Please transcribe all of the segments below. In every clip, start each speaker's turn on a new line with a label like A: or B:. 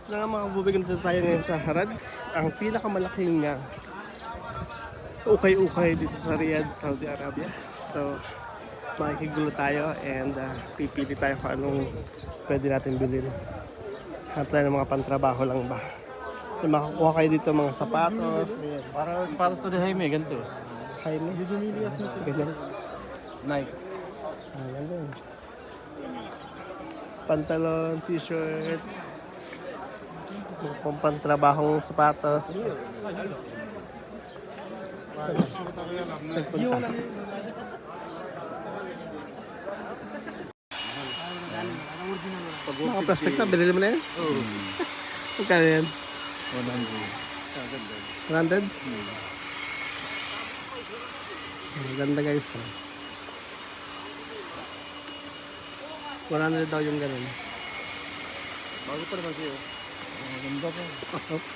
A: Ito na nga mga kabubigan, dito tayo ngayon sa Harads, ang pinakamalaking ukay-ukay dito sa Riyadh, Saudi Arabia. So, makikigulo tayo and pipili tayo kung anong pwede natin bilhin. Hanap tayo ng mga pantrabaho lang ba. So, makakuha kayo dito mga sapatos. Ayan.
B: Para sapatos to the Jaime, ganito.
A: Jaime. Ganyan.
B: Nike.
A: Ayan din. Pantalon, t-shirt. Kung pantrabahong sapatos. Saan punta? Mga plastic na, binili mo na yan?
B: Oo.
A: Magkano yan?
B: 100.
A: 100? Ang ganda guys. 100 daw yung ganun.
B: Bago pa naman siya. Ang ganda pa.
A: Oops.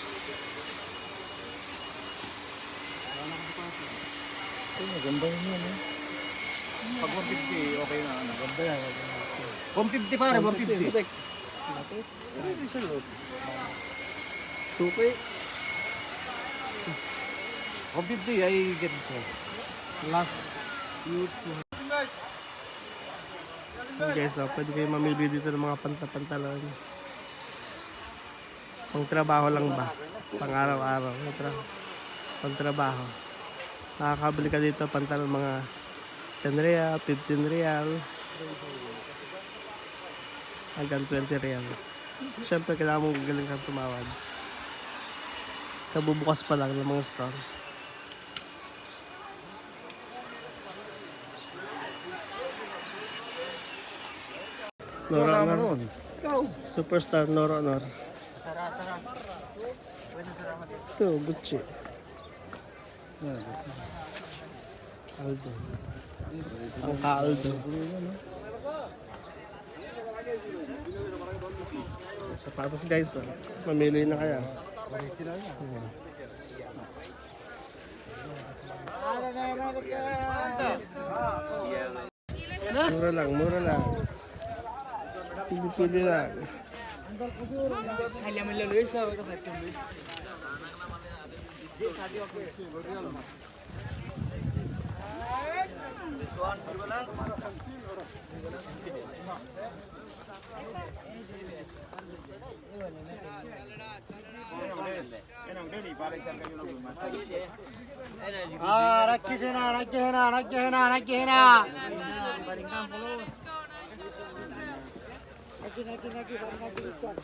B: Maganda yun yan eh. Pag 150, okay na. Maganda yan. 150 pare, 150.
A: Suki.
B: 150 ay get siya.
A: Last YouTube. Okay, so pwede kayo mamili dito ng mga pantalon. Pang trabaho lang ba? Pang araw-araw. Pang trabaho. Nakakabili ka dito pantalon mga 10 real, 15 real. Hanggang 20 real. Siyempre kailangan mong gagaling kang tumawad. Kabubukas pa lang ng mga store. Nora Honor. Superstar Nora Honor. Ito, Gucci. Aldo. Ang ka-Aldo. Sapatos guys, oh. Mamili na kaya. Mura lang, mura lang. Pili-pili lang.
C: Aquí.